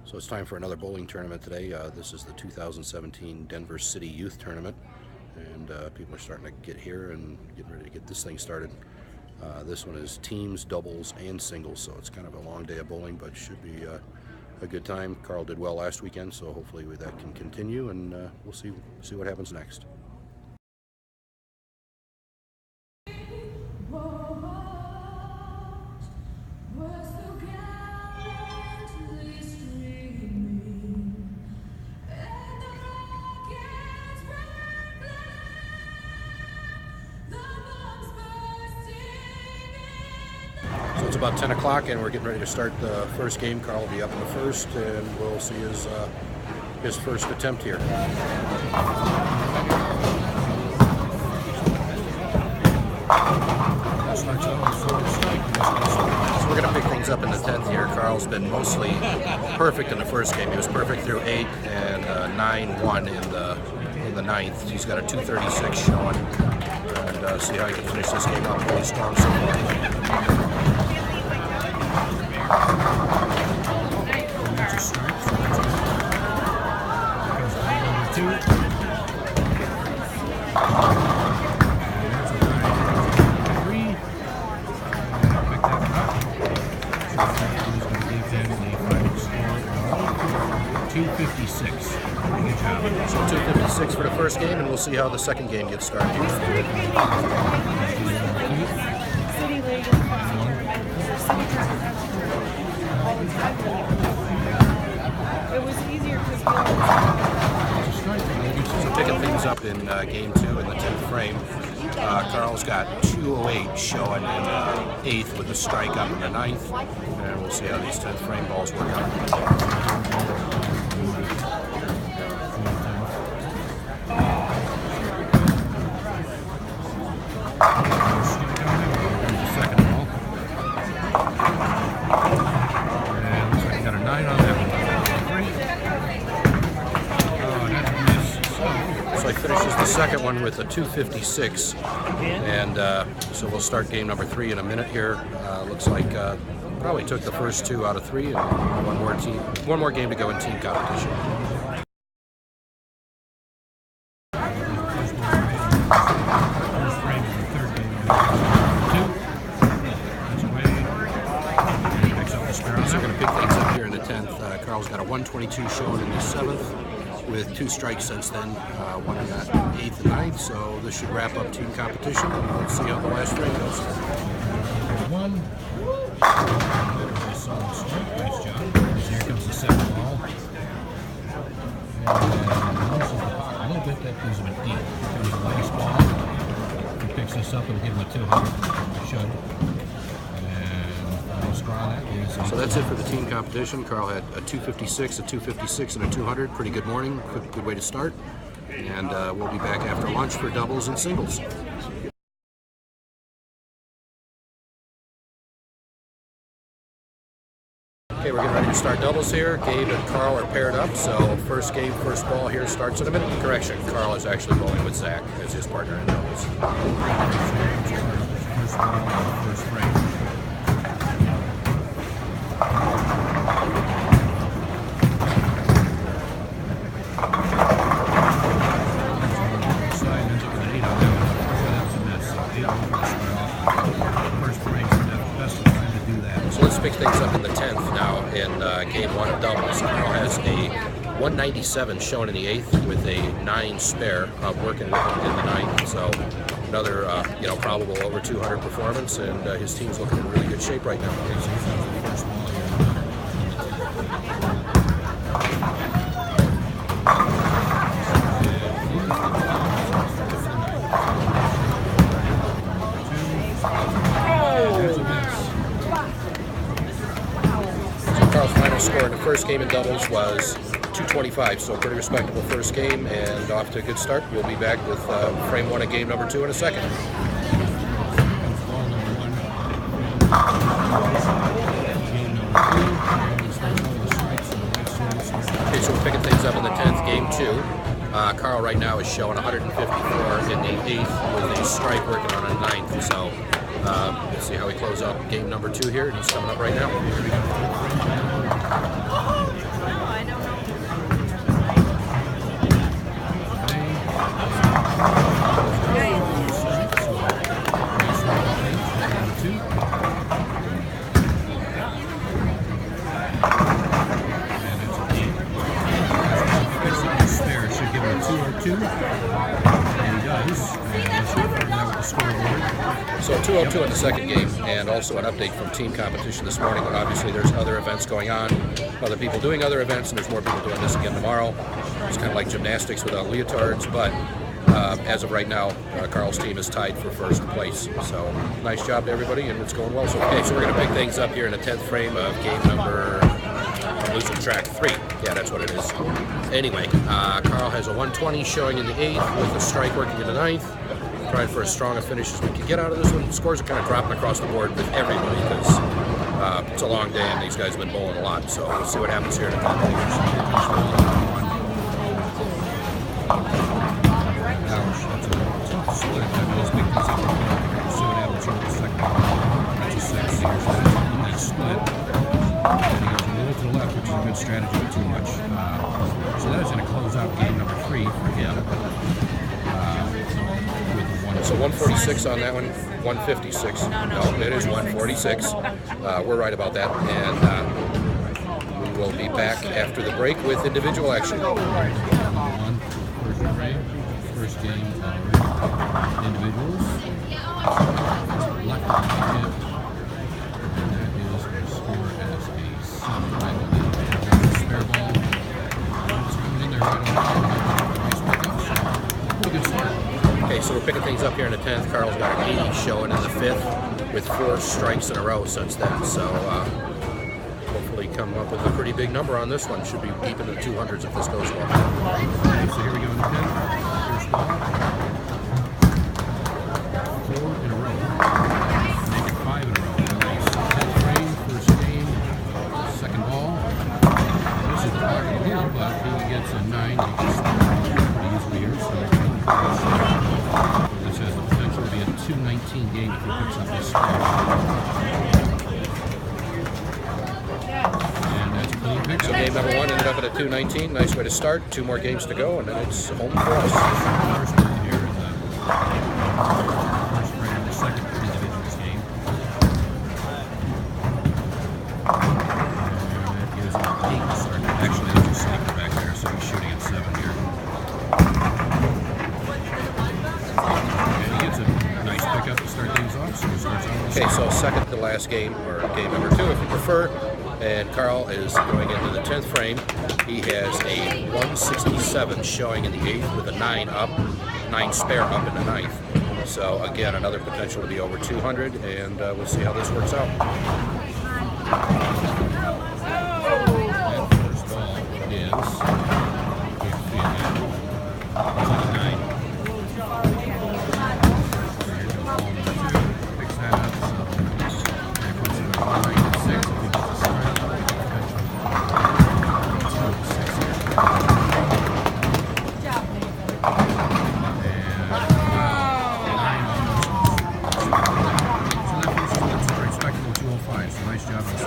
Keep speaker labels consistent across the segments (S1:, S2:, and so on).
S1: So it's time for another bowling tournament today. This is the 2017 Denver City Youth Tournament, and people are starting to get here and getting ready to get this thing started. This one is teams, doubles, and singles, so it's kind of a long day of bowling, but should be a good time. Carl did well last weekend, so hopefully that can continue, and we'll see what happens next. So it's about 10 o'clock, and we're getting ready to start the first game. Carl will be up in the first, and we'll see his first attempt here. So we're going to pick things up in the 10th here. Carl's been mostly perfect in the first game. He was perfect through 8 and 9-1 in the 9th. He's got a 236 showing, and see how he can finish this game up really strong so far. So 256 for the first game, and we'll see how the second game gets started. So picking things up in game 2 in the 10th frame. Carl's got 208 showing in the 8th with a strike up in the 9th, and we'll see how these 10th frame balls work out. Finishes the second one with a 256, and so we'll start game number 3 in a minute here. Looks like probably took the first 2 out of 3, and one more game to go in team competition. So we're going to pick things up here in the 10th. Carl's got a 122 showing in the 7th. With 2 strikes since then, one in the 8th and 9th, so this should wrap up team competition. Let's see how the last frame goes.
S2: Nice job. Here comes the second ball. And a little bit, that gives him a deep. Here comes the last ball. He picks this up and give him a 200. Should.
S1: So that's it for the team competition. Carl had a 256, a 256, and a 200. Pretty good morning, good way to start. And we'll be back after lunch for doubles and singles. Okay, we're getting ready to start doubles here. Gabe and Carl are paired up, so first game, first ball here starts in a minute. Correction, Carl is actually bowling with Zach as his partner in doubles.
S2: First ball, first frame.
S1: So let's pick things up in the 10th now in game 1 of doubles. Carl has a 197 shown in the 8th with a 9 spare working with him in the 9th. So another probable over 200 performance, and his team's looking in really good shape right now. Carl's final score in the first game in doubles was 225, so a pretty respectable first game, and off to a good start. We'll be back with frame 1 of game number 2 in a second. Okay, so we're picking things up in the 10th, game 2. Carl right now is showing 154 in the 8th with a strike working on a 9th, so let's see how we close out game number 2 here, and he's coming up right now.
S2: 2. And he does. And let's go from there with the scoreboard.
S1: So 202 in the second game, and also an update from team competition this morning. When obviously there's other events going on, other people doing other events, and there's more people doing this again tomorrow. It's kind of like gymnastics without leotards, but as of right now, Carl's team is tied for first place. So nice job to everybody, and it's going well. So okay, so we're going to pick things up here in the 10th frame of game number, I'm losing track, 3. Yeah, that's what it is. Anyway, Carl has a 120 showing in the 8th with a strike working in the 9th. Trying for as strong a finish as we can get out of this one. Scores are kind of dropping across the board with everybody because it's a long day and these guys have been bowling a lot. So we'll see what happens here in a couple.
S2: Good strategy, but too much. So that is going to close out game number 3 for him.
S1: So 146 on that one, 156. No, it is 146. We're right about that. And we will be back after the break with individual action.
S2: First game of individuals. Left handed. And that is going to score as a 7, I believe. Spare ball. It's coming in there right on. Nice pickup. Pretty good start.
S1: Okay, so we're picking things up here in the 10th. Carl's got an 80 showing in the 5th with 4 strikes in a row since then. So hopefully come up with a pretty big number on this one. Should be deep into the 200s if this goes well.
S2: Okay, so here we go in the 10th. First ball. 4 in a row. Make it 5 in a row. Nice. 10th frame, first game. Second ball. This is the pocket hill, but he gets a 9. He can start pretty easily here. So this has the potential to be a 219 game if he picks up this score. And that's a clean pick.
S1: So game number 1 ended up at a 219. Nice way to start. 2 more games to go, and then it's home for us.
S2: First one here is the first frame of the second individuals game. And that gives him 8 start. Actually, there's a sneaker back there, so he's shooting at 7 here. Up to start things off, so he starts out.
S1: Okay, so second to last game, or game number 2 if you prefer, and Carl is going into the 10th frame. He has a 167 showing in the 8th with a 9 up, 9 spare up in the 9th. So again, another potential to be over 200, and we'll see how this works out.
S2: That first ball is 9.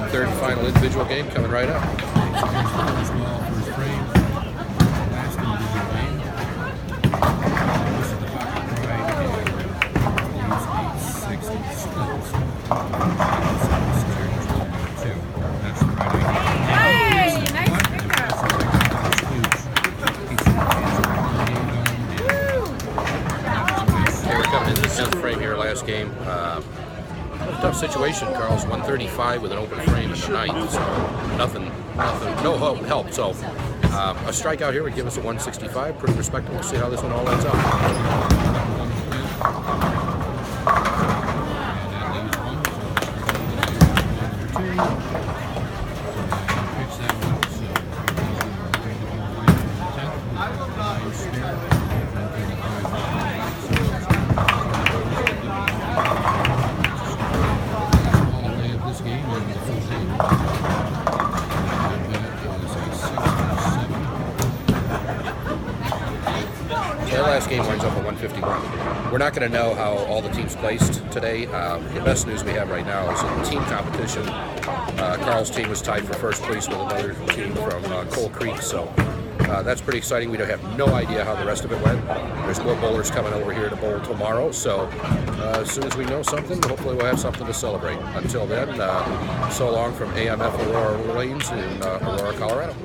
S1: Third and final individual game coming right up.
S2: First ball, first frame. Last individual game. This is the pocket right, and leaves a 60 splits. That's the right idea.
S3: Hey, nice pickup.
S1: Okay, we're coming into the 10th frame here, last game. Tough situation. Carl's 135 with an open frame in the 9th, so nothing, no help. So a strikeout here would give us a 165, pretty respectable. We'll see how this one all ends up. Our last game winds up at 151. We're not going to know how all the teams placed today. The best news we have right now is in team competition. Carl's team was tied for first place with another team from Coal Creek, so that's pretty exciting. We don't have no idea how the rest of it went. There's more bowlers coming over here to bowl tomorrow, so as soon as we know something, hopefully we'll have something to celebrate. Until then, so long from AMF Aurora Lanes in Aurora, Colorado.